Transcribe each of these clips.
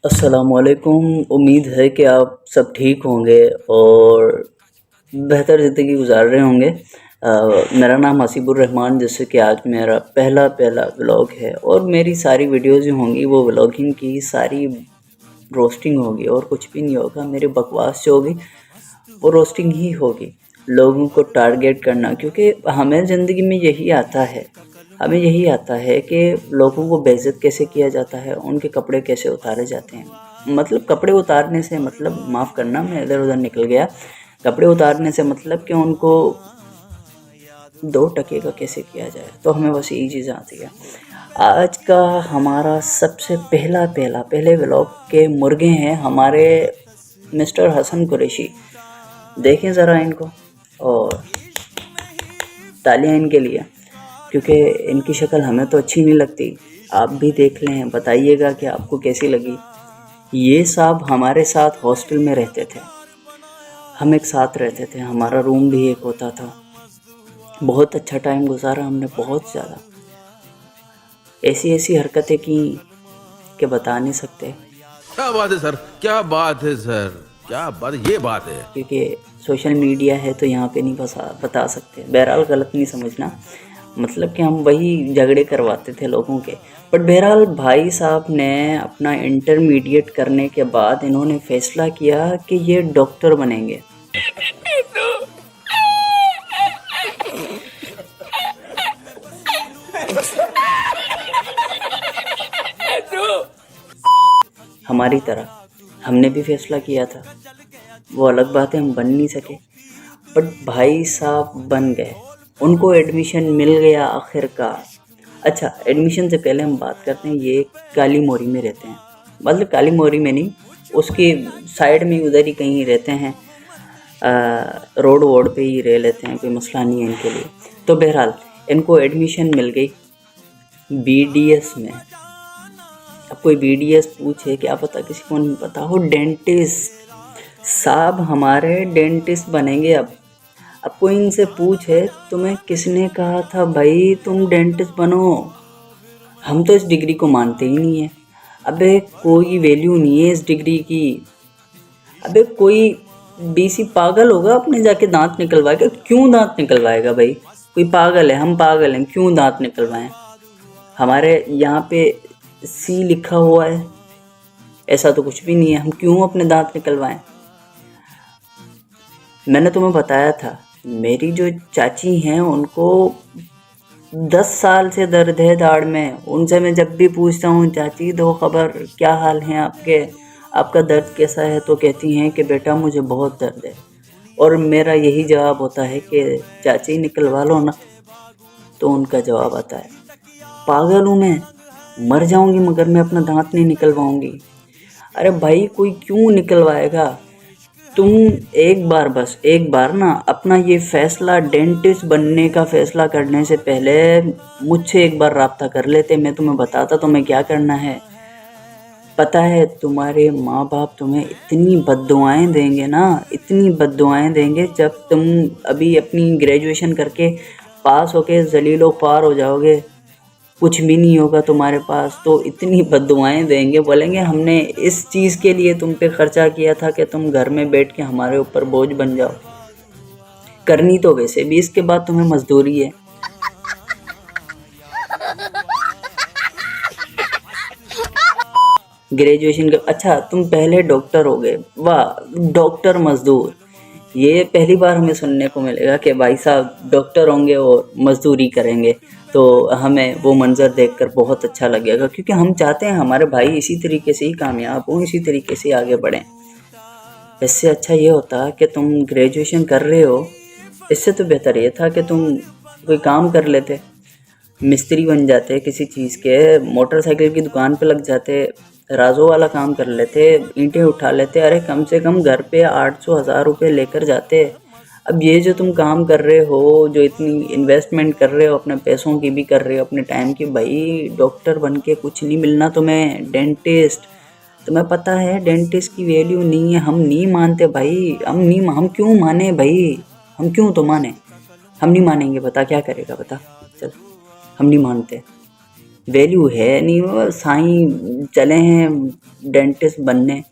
अस्सलामुअलैकुम। उम्मीद है कि आप सब ठीक होंगे और बेहतर ज़िंदगी गुजार रहे होंगे। मेरा नाम हसीबुर रहमान, जैसे कि आज मेरा पहला व्लॉग है और मेरी सारी वीडियोज़ जो होंगी वो व्लॉगिंग की सारी रोस्टिंग होगी और कुछ भी नहीं होगा। मेरी बकवास जो होगी वो रोस्टिंग ही होगी, लोगों को टारगेट करना, क्योंकि हमें ज़िंदगी में यही आता है। हमें यही आता है कि लोगों को बेइज्जत कैसे किया जाता है, उनके कपड़े कैसे उतारे जाते हैं। मतलब कपड़े उतारने से मतलब, माफ़ करना मैं इधर उधर निकल गया, कपड़े उतारने से मतलब कि उनको दो टके का कैसे किया जाए, तो हमें बस यही चीज़ आती है। आज का हमारा सबसे पहले व्लॉग के मुर्गे हैं हमारे मिस्टर हसन कुरैशी। देखें ज़रा इनको और तालियां इनके लिए, क्योंकि इनकी शक्ल हमें तो अच्छी नहीं लगती। आप भी देख लें, बताइएगा कि आपको कैसी लगी। ये साहब हमारे साथ हॉस्टल में रहते थे, हम एक साथ रहते थे, हमारा रूम भी एक होता था। बहुत अच्छा टाइम गुजारा हमने, बहुत ज़्यादा। ऐसी हरकतें की कि बता नहीं सकते, क्या बात है सर, क्या बात है सर, क्या बात, ये बात है। क्योंकि सोशल मीडिया है तो यहाँ पे नहीं बता सकते। बहरहाल गलत नहीं समझना, मतलब कि हम वही झगड़े करवाते थे लोगों के। बट बहरहाल भाई साहब ने अपना इंटरमीडिएट करने के बाद इन्होंने फैसला किया कि ये डॉक्टर बनेंगे। हमारी तरह हमने भी फैसला किया था, वो अलग बात है हम बन नहीं सके, बट भाई साहब बन गए, उनको एडमिशन मिल गया आखिरकार। अच्छा, एडमिशन से पहले हम बात करते हैं, ये काली मोरी में रहते हैं, मतलब काली मोरी में नहीं, उसकी साइड में उधर ही कहीं रहते हैं, रोड वोड पे ही रह लेते हैं, कोई मसला नहीं है इनके लिए। तो बहरहाल इनको एडमिशन मिल गई बीडीएस में। अब कोई बीडीएस पूछे, क्या पता किसी को नहीं पता हो, डेंटिस्ट साहब हमारे डेंटिस्ट बनेंगे। अब कोई इनसे पूछे तुम्हें किसने कहा था भाई तुम डेंटिस्ट बनो, हम तो इस डिग्री को मानते ही नहीं है। अबे कोई वैल्यू नहीं है इस डिग्री की। अबे कोई बीसी पागल होगा अपने जाके दांत निकलवाएगा, क्यों दांत निकलवाएगा भाई? कोई पागल है, हम पागल हैं, क्यों दांत निकलवाएं? हमारे यहाँ पे सी लिखा हुआ है, ऐसा तो कुछ भी नहीं है, हम क्यों अपने दांत निकलवाएं? मैंने तुम्हें बताया था, मेरी जो चाची हैं उनको 10 साल से दर्द है दाढ़ में। उनसे मैं जब भी पूछता हूँ, चाची दो खबर, क्या हाल है आपके, आपका दर्द कैसा है, तो कहती हैं कि बेटा मुझे बहुत दर्द है। और मेरा यही जवाब होता है कि चाची निकलवा लो ना। तो उनका जवाब आता है, पागल हूँ मैं, मर जाऊँगी मगर मैं अपना दांत नहीं निकलवाऊँगी। अरे भाई कोई क्यों निकलवाएगा? तुम एक बार, बस एक बार ना, अपना ये फैसला डेंटिस्ट बनने का फैसला करने से पहले मुझसे एक बार राब्ता कर लेते, मैं तुम्हें बताता तुम्हें क्या करना है। पता है तुम्हारे माँ बाप तुम्हें इतनी बद्दुआएं देंगे ना, इतनी बद्दुआएं देंगे, जब तुम अभी अपनी ग्रेजुएशन करके पास होके जलीलो पार हो जाओगे, कुछ भी नहीं होगा तुम्हारे पास, तो इतनी बद्दुआएं देंगे, बोलेंगे हमने इस चीज़ के लिए तुम पे खर्चा किया था कि तुम घर में बैठ के हमारे ऊपर बोझ बन जाओ। करनी तो वैसे भी इसके बाद तुम्हें मजदूरी है। ग्रेजुएशन के अच्छा तुम पहले डॉक्टर हो गए, वाह, डॉक्टर मजदूर, ये पहली बार हमें सुनने को मिलेगा कि भाई साहब डॉक्टर होंगे और मजदूरी करेंगे। तो हमें वो मंज़र देखकर बहुत अच्छा लगेगा, क्योंकि हम चाहते हैं हमारे भाई इसी तरीके से ही कामयाब हों, इसी तरीके से आगे बढ़ें। इससे अच्छा ये होता कि तुम ग्रेजुएशन कर रहे हो, इससे तो बेहतर ये था कि तुम कोई काम कर लेते, मिस्त्री बन जाते किसी चीज़ के, मोटरसाइकिल की दुकान पे लग जाते, राजो वाला काम कर लेते, ईंटें उठा लेते, अरे कम से कम घर पे 800-1000 रुपये लेकर जाते। अब ये जो तुम काम कर रहे हो, जो इतनी इन्वेस्टमेंट कर रहे हो, अपने पैसों की भी कर रहे हो, अपने टाइम की, भाई डॉक्टर बन के कुछ नहीं मिलना तुम्हें, डेंटिस्ट, तुम्हें पता है डेंटिस्ट की वैल्यू नहीं है, हम नहीं मानते भाई, हम क्यों माने भाई, हम क्यों तो माने, हम नहीं मानेंगे, बता क्या करेगा, बता, चल, हम नहीं मानते। वैल्यू है नहीं। वो साईं चले हैं डेंटिस्ट बनने।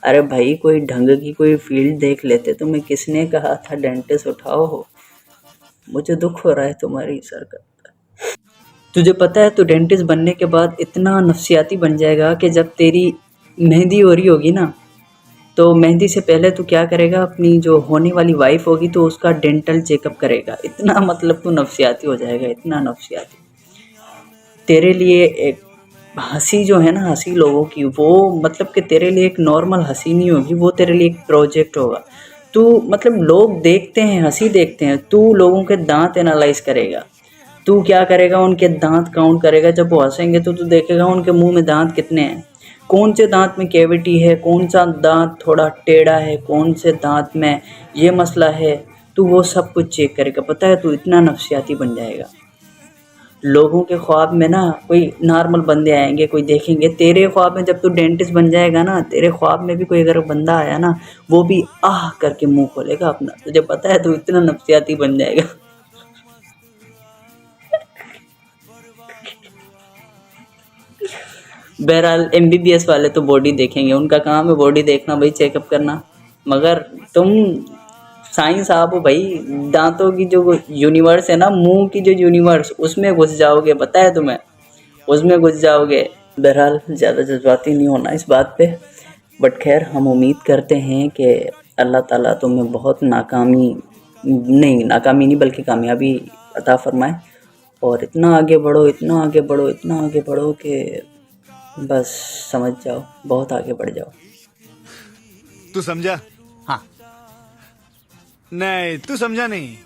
अरे भाई कोई ढंग की कोई फील्ड देख लेते। तुम्हें किसने कहा था डेंटिस्ट उठाओ हो? मुझे दुख हो रहा है तुम्हारी सरकार। तुझे पता है तू डेंटिस्ट बनने के बाद इतना नफसियाती बन जाएगा कि जब तेरी मेहंदी हो रही होगी ना, तो मेहंदी से पहले तू क्या करेगा, अपनी जो होने वाली वाइफ होगी तो उसका डेंटल चेकअप करेगा। इतना मतलब तू नफसियाती हो जाएगा, इतना नफसियाती। तेरे लिए एक हंसी जो है ना, हंसी लोगों की, वो मतलब कि तेरे लिए एक नॉर्मल हंसी नहीं होगी, वो तेरे लिए एक प्रोजेक्ट होगा। तू मतलब लोग देखते हैं, हंसी देखते हैं, तू लोगों के दांत एनालाइज करेगा। तू क्या करेगा, उनके दांत काउंट करेगा। जब वो हंसेंगे तो तू देखेगा उनके मुंह में दांत कितने हैं, कौन से दांत में कैविटी है, कौन सा दांत थोड़ा टेढ़ा है, कौन से दांत में ये मसला है। तू वो सब कुछ चेक करेगा। पता है तू इतना नफसियाती बन जाएगा। लोगों के ख्वाब में ना कोई नॉर्मल बंदे आएंगे, कोई देखेंगे तेरे ख्वाब में। जब तू डेंटिस्ट बन जाएगा ना, तेरे ख्वाब में भी कोई अगर बंदा आया ना, वो भी आह करके मुंह खोलेगा अपना। तुझे पता है तू इतना नफसियाती बन जाएगा। बहरहाल एमबीबीएस वाले तो बॉडी देखेंगे, उनका काम है बॉडी देखना भाई, चेकअप करना। मगर तुम साइंस आप हो भाई, दांतों की जो यूनिवर्स है ना, मुंह की जो यूनिवर्स, उसमें घुस जाओगे। पता है तुम्हें, उसमें घुस जाओगे। बहरहाल ज़्यादा जज्बाती नहीं होना इस बात पे। बट खैर हम उम्मीद करते हैं कि अल्लाह ताला तुम्हें बहुत नाकामी नहीं बल्कि कामयाबी अता फरमाए, और इतना आगे बढ़ो, इतना आगे बढ़ो, इतना आगे बढ़ो कि बस समझ जाओ, बहुत आगे बढ़ जाओ। तू समझा? हाँ। नहीं, तू समझा नहीं।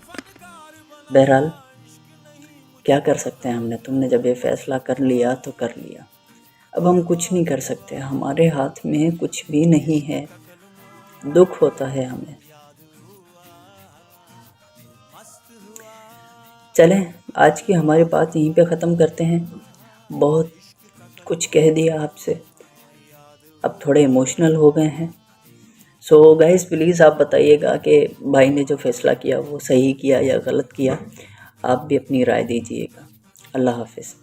बहरहाल क्या कर सकते हैं हमने, तुमने जब ये फ़ैसला कर लिया तो कर लिया। अब हम कुछ नहीं कर सकते, हमारे हाथ में कुछ भी नहीं है। दुख होता है हमें। चलें, आज की हमारी बात यहीं पे ख़त्म करते हैं। बहुत कुछ कह दिया आपसे, अब थोड़े इमोशनल हो गए हैं। सो गाइस प्लीज़ आप बताइएगा कि भाई ने जो फ़ैसला किया वो सही किया या गलत किया। आप भी अपनी राय दीजिएगा। अल्लाह हाफ़िज़।